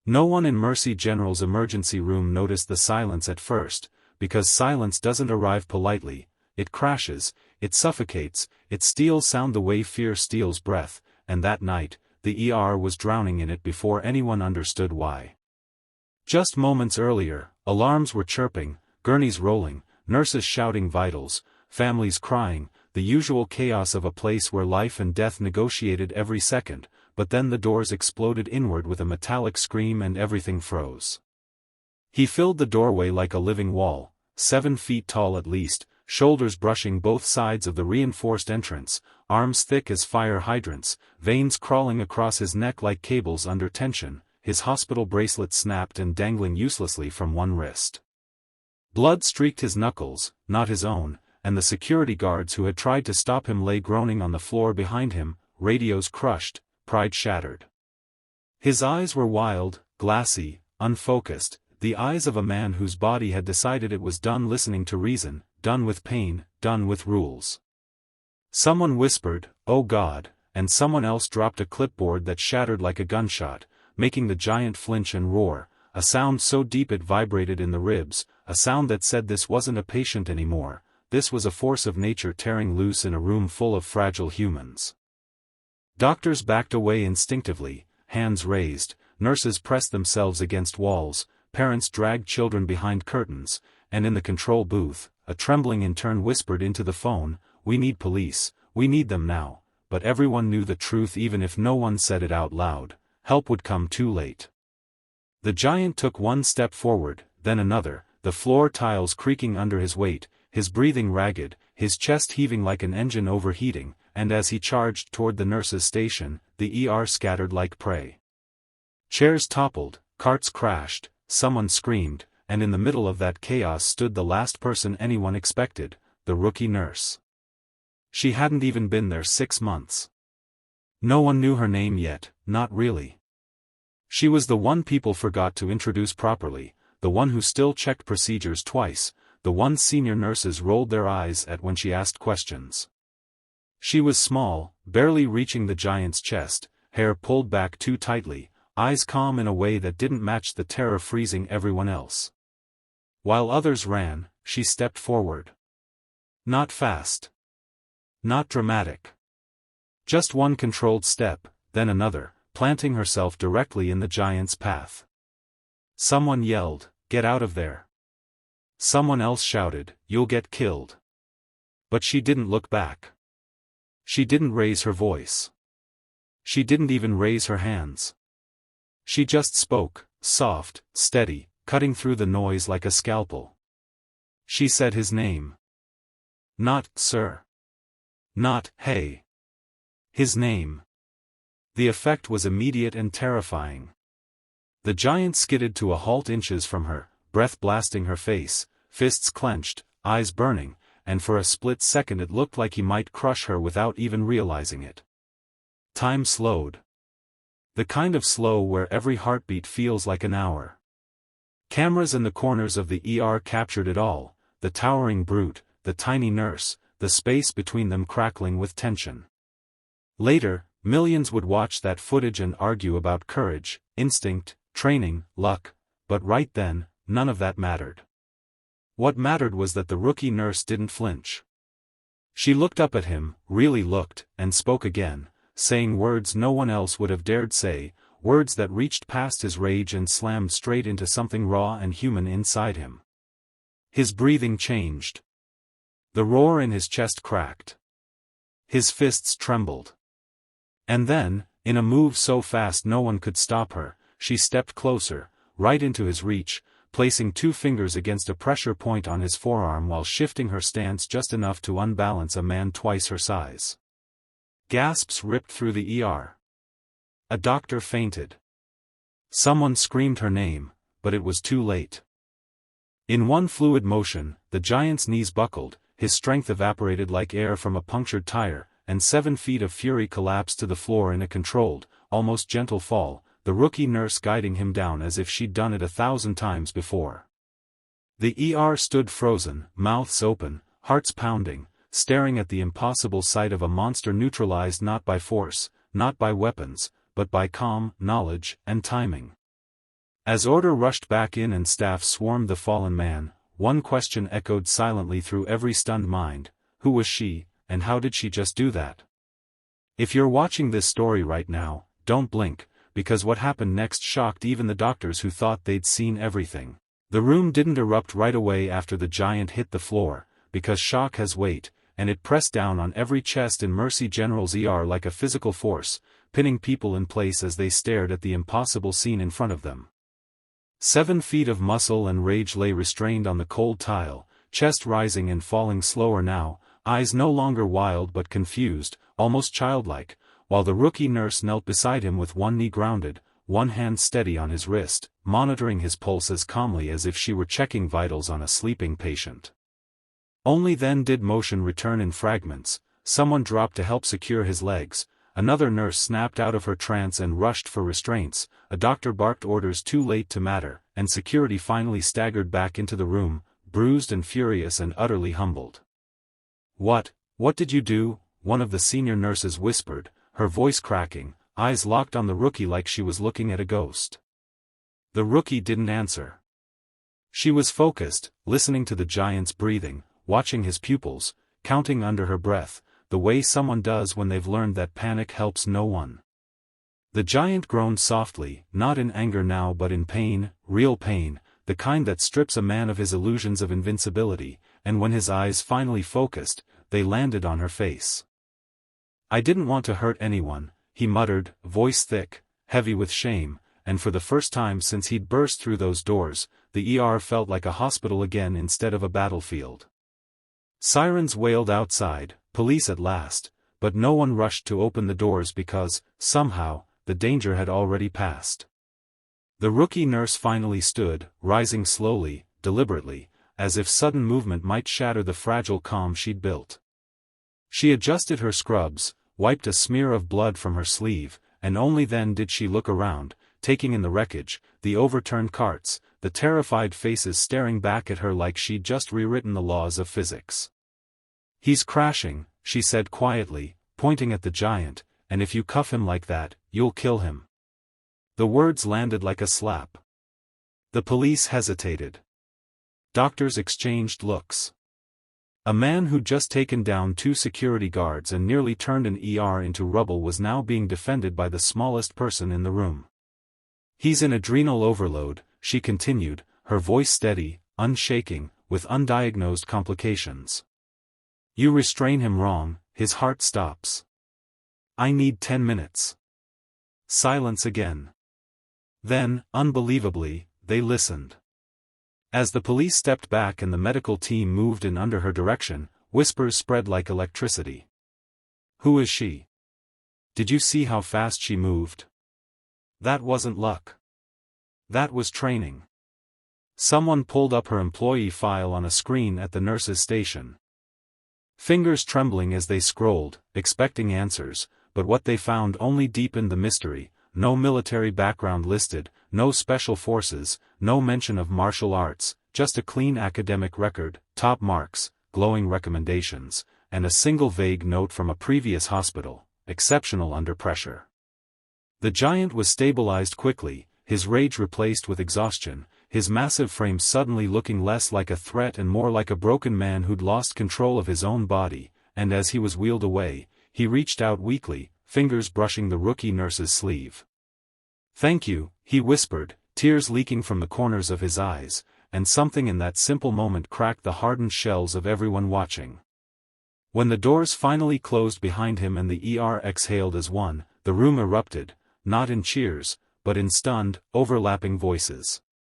No one in Mercy General's emergency room noticed the silence at first, because silence doesn't arrive politely, it crashes, it suffocates, it steals sound the way fear steals breath, and that night, the ER was drowning in it before anyone understood why. Just moments earlier, alarms were chirping, gurneys rolling, nurses shouting vitals, families crying, the usual chaos of a place where life and death negotiated every second, but then the doors exploded inward with a metallic scream and everything froze. He filled the doorway like a living wall, 7 feet tall at least, shoulders brushing both sides of the reinforced entrance, arms thick as fire hydrants, veins crawling across his neck like cables under tension, his hospital bracelet snapped and dangling uselessly from one wrist. Blood streaked his knuckles, not his own, and the security guards who had tried to stop him lay groaning on the floor behind him, radios crushed, pride shattered. His eyes were wild, glassy, unfocused, the eyes of a man whose body had decided it was done listening to reason, done with pain, done with rules. Someone whispered, "Oh God," and someone else dropped a clipboard that shattered like a gunshot, making the giant flinch and roar, a sound so deep it vibrated in the ribs, a sound that said this wasn't a patient anymore, this was a force of nature tearing loose in a room full of fragile humans. Doctors backed away instinctively, hands raised, nurses pressed themselves against walls, parents dragged children behind curtains, and in the control booth, a trembling intern whispered into the phone, "We need police, we need them now," but everyone knew the truth even if no one said it out loud, help would come too late. The giant took one step forward, then another, the floor tiles creaking under his weight, his breathing ragged, his chest heaving like an engine overheating, and as he charged toward the nurse's station, the ER scattered like prey. Chairs toppled, carts crashed, someone screamed, and in the middle of that chaos stood the last person anyone expected, the rookie nurse. She hadn't even been there 6 months. No one knew her name yet, not really. She was the one people forgot to introduce properly, the one who still checked procedures twice, the one senior nurses rolled their eyes at when she asked questions. She was small, barely reaching the giant's chest, hair pulled back too tightly, eyes calm in a way that didn't match the terror freezing everyone else. While others ran, she stepped forward. Not fast. Not dramatic. Just one controlled step, then another, planting herself directly in the giant's path. Someone yelled, "Get out of there." Someone else shouted, "You'll get killed." But she didn't look back. She didn't raise her voice. She didn't even raise her hands. She just spoke, soft, steady, cutting through the noise like a scalpel. She said his name. Not, "Sir." Not, "Hey." His name. The effect was immediate and terrifying. The giant skidded to a halt inches from her, breath blasting her face, fists clenched, eyes burning, and for a split second it looked like he might crush her without even realizing it. Time slowed. The kind of slow where every heartbeat feels like an hour. Cameras in the corners of the ER captured it all, the towering brute, the tiny nurse, the space between them crackling with tension. Later, millions would watch that footage and argue about courage, instinct, training, luck, but right then, none of that mattered. What mattered was that the rookie nurse didn't flinch. She looked up at him, really looked, and spoke again, saying words no one else would have dared say, words that reached past his rage and slammed straight into something raw and human inside him. His breathing changed. The roar in his chest cracked. His fists trembled. And then, in a move so fast no one could stop her, she stepped closer, right into his reach, placing 2 fingers against a pressure point on his forearm while shifting her stance just enough to unbalance a man twice her size. Gasps ripped through the ER. A doctor fainted. Someone screamed her name, but it was too late. In one fluid motion, the giant's knees buckled, his strength evaporated like air from a punctured tire, and 7 feet of fury collapsed to the floor in a controlled, almost gentle fall, the rookie nurse guiding him down as if she'd done it 1,000 times before. The ER stood frozen, mouths open, hearts pounding, staring at the impossible sight of a monster neutralized not by force, not by weapons, but by calm, knowledge, and timing. As order rushed back in and staff swarmed the fallen man, one question echoed silently through every stunned mind: who was she, and how did she just do that? If you're watching this story right now, don't blink, because what happened next shocked even the doctors who thought they'd seen everything. The room didn't erupt right away after the giant hit the floor, because shock has weight, and it pressed down on every chest in Mercy General's ER like a physical force, pinning people in place as they stared at the impossible scene in front of them. 7 feet of muscle and rage lay restrained on the cold tile, chest rising and falling slower now, eyes no longer wild but confused, almost childlike, while the rookie nurse knelt beside him with one knee grounded, one hand steady on his wrist, monitoring his pulse as calmly as if she were checking vitals on a sleeping patient. Only then did motion return in fragments. Someone dropped to help secure his legs, another nurse snapped out of her trance and rushed for restraints, a doctor barked orders too late to matter, and security finally staggered back into the room, bruised and furious and utterly humbled. What did you do?" one of the senior nurses whispered, her voice cracking, eyes locked on the rookie like she was looking at a ghost. The rookie didn't answer. She was focused, listening to the giant's breathing, watching his pupils, counting under her breath, the way someone does when they've learned that panic helps no one. The giant groaned softly, not in anger now but in pain, real pain, the kind that strips a man of his illusions of invincibility, and when his eyes finally focused, they landed on her face. "I didn't want to hurt anyone," he muttered, voice thick, heavy with shame, and for the first time since he'd burst through those doors, the ER felt like a hospital again instead of a battlefield. Sirens wailed outside, police at last, but no one rushed to open the doors because, somehow, the danger had already passed. The rookie nurse finally stood, rising slowly, deliberately, as if sudden movement might shatter the fragile calm she'd built. She adjusted her scrubs, wiped a smear of blood from her sleeve, and only then did she look around, taking in the wreckage, the overturned carts, the terrified faces staring back at her like she'd just rewritten the laws of physics. "He's crashing," she said quietly, pointing at the giant, "and if you cuff him like that, you'll kill him." The words landed like a slap. The police hesitated. Doctors exchanged looks. A man who'd just taken down 2 security guards and nearly turned an ER into rubble was now being defended by the smallest person in the room. "He's in adrenal overload," she continued, her voice steady, unshaking, with undiagnosed complications. "You restrain him wrong, his heart stops. I need 10 minutes. Silence again. Then, unbelievably, they listened. As the police stepped back and the medical team moved in under her direction, whispers spread like electricity. "Who is she? Did you see how fast she moved? That wasn't luck. That was training." Someone pulled up her employee file on a screen at the nurse's station. Fingers trembling as they scrolled, expecting answers, but what they found only deepened the mystery. No military background listed, no special forces, no mention of martial arts, just a clean academic record, top marks, glowing recommendations, and a single vague note from a previous hospital: exceptional under pressure. The giant was stabilized quickly, his rage replaced with exhaustion, his massive frame suddenly looking less like a threat and more like a broken man who'd lost control of his own body, and as he was wheeled away, he reached out weakly, fingers brushing the rookie nurse's sleeve. "Thank you," he whispered, tears leaking from the corners of his eyes, and something in that simple moment cracked the hardened shells of everyone watching. When the doors finally closed behind him and the ER exhaled as one, the room erupted, not in cheers, but in stunned, overlapping voices.